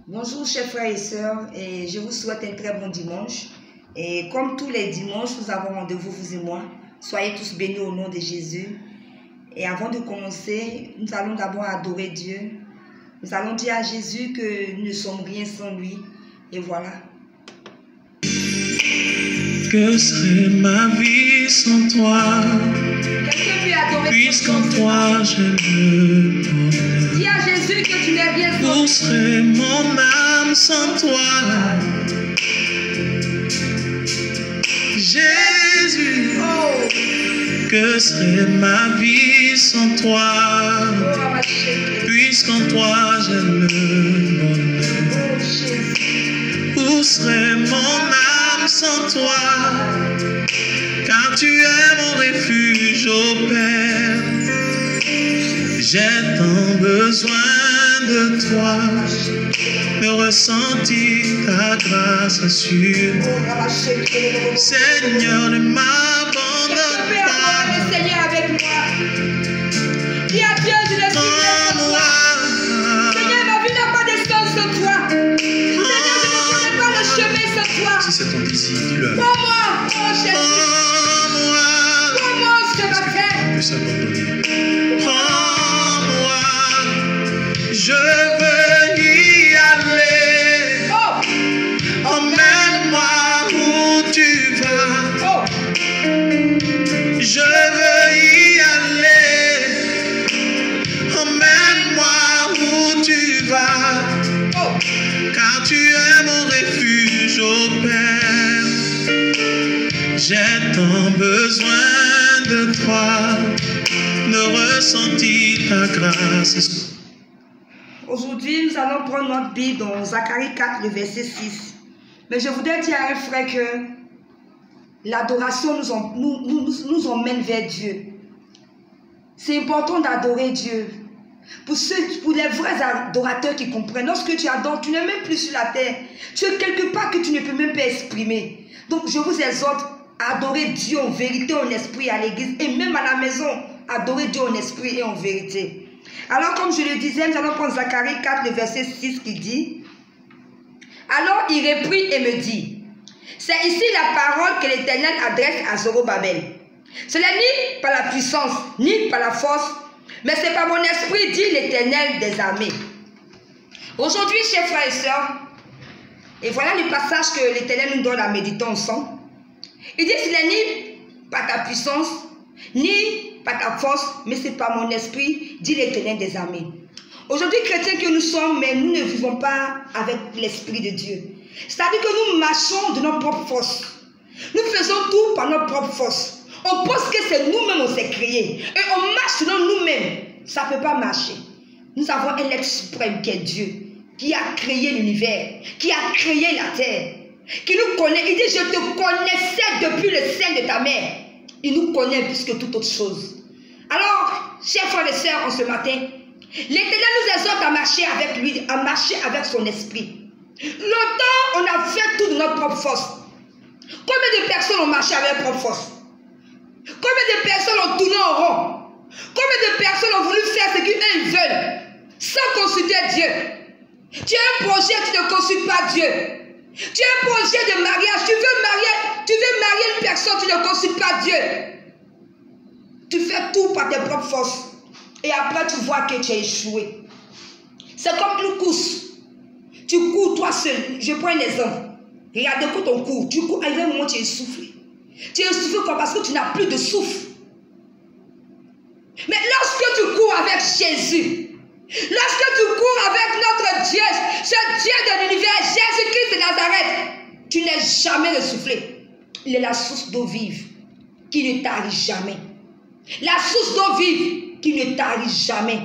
Bonjour chers frères et sœurs, et je vous souhaite un très bon dimanche. Et comme tous les dimanches, nous avons rendez-vous, vous et moi. Soyez tous bénis au nom de Jésus. Et avant de commencer, nous allons d'abord adorer Dieu. Nous allons dire à Jésus que nous ne sommes rien sans lui. Et voilà. Que serait ma vie sans toi? Quelqu'un peut adorer Puisqu'en toi j'ai le bonheur. Dis à Jésus que tu n'es rien sans lui. Où serait mon âme sans toi? Jésus, Oh, que serait ma vie sans toi? oh, Rabacheke. Puisqu'en toi j'ai le bonheur. Oh, Jésus. Où serait mon âme sans toi? Car tu es mon refuge, ô Père. J'ai tant besoin de toi, de ressentir ta grâce assure. Oh, Rabacheke. Seigneur, ne Quelqu'un m'abandonne peut adorer pas. le Seigneur avec moi. Dis à Dieu, je ne suis rien sans toi. Prends-moi. Seigneur, ma vie n'a pas de sens sans toi. Seigneur, je ne connais pas le chemin sans toi. Si c'est ton désir, dis-le. Prends-moi, oh Jésus. Prends-moi. Prends-moi ce On matin. peut s'abandonner. Prends-moi. Je veux y aller. Oh, Emmène-moi où tu vas. oh, Je veux y aller. Emmène-moi où tu vas. oh. Car tu es mon refuge, ô Père. J'ai tant besoin de toi, de ressentir ta grâce. Aujourd'hui, nous allons prendre notre Bible dans Zacharie 4, le verset 6. Mais je voudrais dire à un frère que l'adoration nous emmène vers Dieu. C'est important d'adorer Dieu. Pour les vrais adorateurs qui comprennent, lorsque tu adores, tu n'es même plus sur la terre. Tu es quelque part que tu ne peux même pas exprimer. Donc je vous exhorte à adorer Dieu en vérité, en esprit à l'église et même à la maison. Adorer Dieu en esprit et en vérité. Alors comme je le disais, nous allons prendre Zacharie 4, le verset 6 qui dit: Alors il reprit et me dit, c'est ici la parole que l'Éternel adresse à Zorobabel. Ce n'est ni par la puissance, ni par la force, mais c'est par mon esprit, dit l'Éternel des armées. Aujourd'hui, chers frères et sœurs, et voilà le passage que l'Éternel nous donne à méditer ensemble. Il dit, ce n'est ni par ta puissance, ni par ta force, mais c'est par mon esprit, dit l'Éternel des armées. Aujourd'hui, chrétiens que nous sommes, mais nous ne vivons pas avec l'Esprit de Dieu. C'est-à-dire que nous marchons de notre propre force. Nous faisons tout par notre propre force. On pense que c'est nous-mêmes, on s'est créé. Et on marche selon nous-mêmes. Ça ne peut pas marcher. Nous avons un être suprême qui est Dieu, qui a créé l'univers, qui a créé la terre, qui nous connaît. Il dit, je te connaissais depuis le sein de ta mère. Il nous connaît plus que toute autre chose. Alors, chers frères et sœurs, en ce matin, l'Éternel nous exhorte à marcher avec lui, à marcher avec son esprit. Longtemps, on a fait tout de notre propre force. Combien de personnes ont marché avec leur propre force? Combien de personnes ont tourné en rond? Combien de personnes ont voulu faire ce qu'ils veulent sans consulter Dieu? Tu as un projet, tu ne consultes pas Dieu. Tu as un projet de mariage, tu veux marier une personne, tu ne consultes pas Dieu. Tu fais tout par tes propres forces. Et après, tu vois que tu as échoué. C'est comme une course. Tu cours toi seul. Je prends un exemple. Regarde, quand on court, tu cours, à un moment, tu es essoufflé. Tu es essoufflé parce que tu n'as plus de souffle. Mais lorsque tu cours avec Jésus, lorsque tu cours avec notre Dieu, ce Dieu de l'univers, Jésus-Christ de Nazareth, tu n'es jamais essoufflé. Il est la source d'eau vive qui ne tarit jamais. La source d'eau vive qui ne tarit jamais.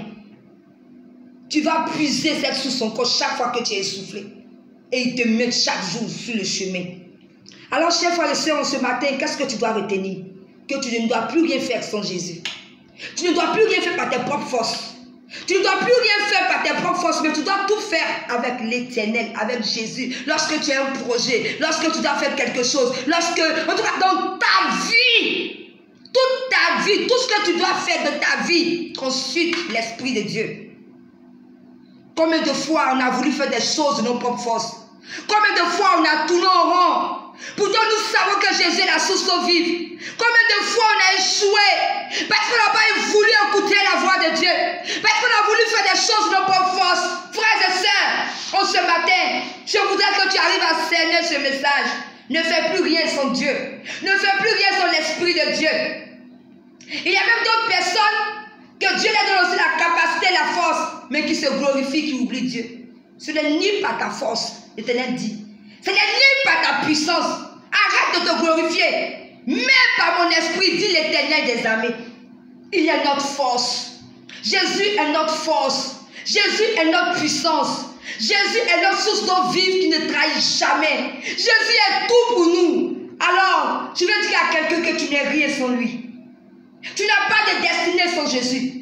Tu vas puiser cette source encore chaque fois que tu es essoufflé. Et il te met chaque jour sur le chemin. Alors, chers frères et sœurs, ce matin, qu'est-ce que tu dois retenir? Que tu ne dois plus rien faire sans Jésus. Tu ne dois plus rien faire par tes propres forces. Tu ne dois plus rien faire par tes propres forces, mais tu dois tout faire avec l'Éternel, avec Jésus. Lorsque tu as un projet, lorsque tu dois faire quelque chose, lorsque, en tout cas, dans ta vie, toute ta vie, tout ce que tu dois faire de ta vie, consulte l'Esprit de Dieu. Combien de fois on a voulu faire des choses de nos propres forces? Combien de fois on a tourné en rond? Pourtant nous savons que Jésus est la source d'eau vive. Combien de fois on a échoué? Parce qu'on n'a pas voulu écouter la voix de Dieu. Parce qu'on a voulu faire des choses de nos propres forces. Frères et sœurs, ce matin, je voudrais que tu arrives à cerner ce message. Ne fais plus rien sans Dieu. Ne fais plus rien sans l'Esprit de Dieu. Il y a même d'autres personnes que Dieu leur donne aussi la capacité, la force, mais qui se glorifient, qui oublient Dieu. Ce n'est ni par ta force, l'Éternel dit. Ce n'est ni par ta puissance. Arrête de te glorifier. Mais par mon esprit, dit l'Éternel des armées. Il est notre force. Jésus est notre force. Jésus est notre puissance. Jésus est notre source d'eau vive qui ne trahit jamais. Jésus est tout pour nous. Alors, je veux dire à quelqu'un que tu n'es rien sans lui. Tu n'as pas de destinée sans Jésus.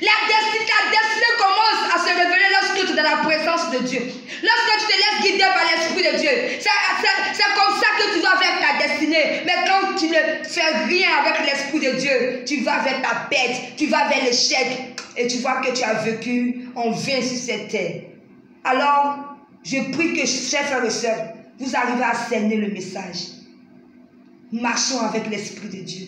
La destinée commence à se révéler lorsque tu es dans la présence de Dieu. Lorsque tu te laisses guider par l'Esprit de Dieu. C'est comme ça que tu vas vers ta destinée. Mais quand tu ne fais rien avec l'Esprit de Dieu, tu vas vers ta perte, tu vas vers l'échec. Et tu vois que tu as vécu en vain sur cette terre. Alors, je prie que, chers frères et sœurs, vous arrivez à cerner le message. Marchons avec l'Esprit de Dieu.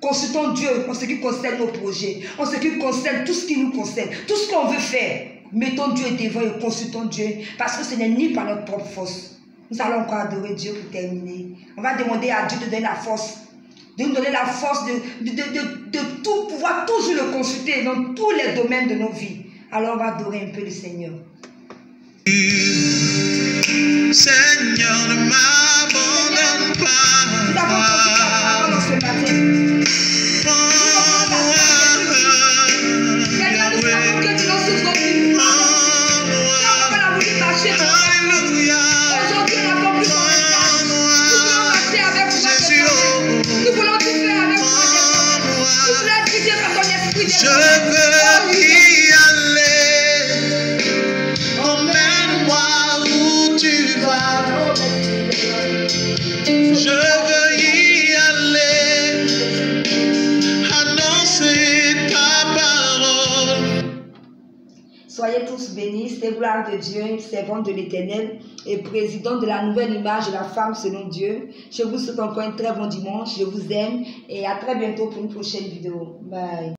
Consultons Dieu en ce qui concerne nos projets, en ce qui concerne tout ce qui nous concerne, tout ce qu'on veut faire. Mettons Dieu devant et consultons Dieu, parce que ce n'est ni par notre propre force. Nous allons encore adorer Dieu pour terminer. On va demander à Dieu de donner la force, de nous donner la force de tout pouvoir toujours le consulter dans tous les domaines de nos vies. Alors on va adorer un peu le Seigneur. Seigneur, ne m'abandonne pas. Nous avons consulté la parole dans ce matin. Seigneur, nous savons que tu nous soutiens. Quand on a voulu marcher aujourd'hui, on a compris ton message. Nous voulons marcher avec toi. Nous voulons tout faire avec toi. Nous voulons être guidés par ton esprit. Je veux y aller. Emmène-moi où tu vas. Je veux y aller. Annoncer ta parole. Soyez tous bénis, c'est gloire de Dieu, servante de l'Éternel et président de la nouvelle image de la femme selon Dieu. Je vous souhaite encore un très bon dimanche, je vous aime et à très bientôt pour une prochaine vidéo. Bye.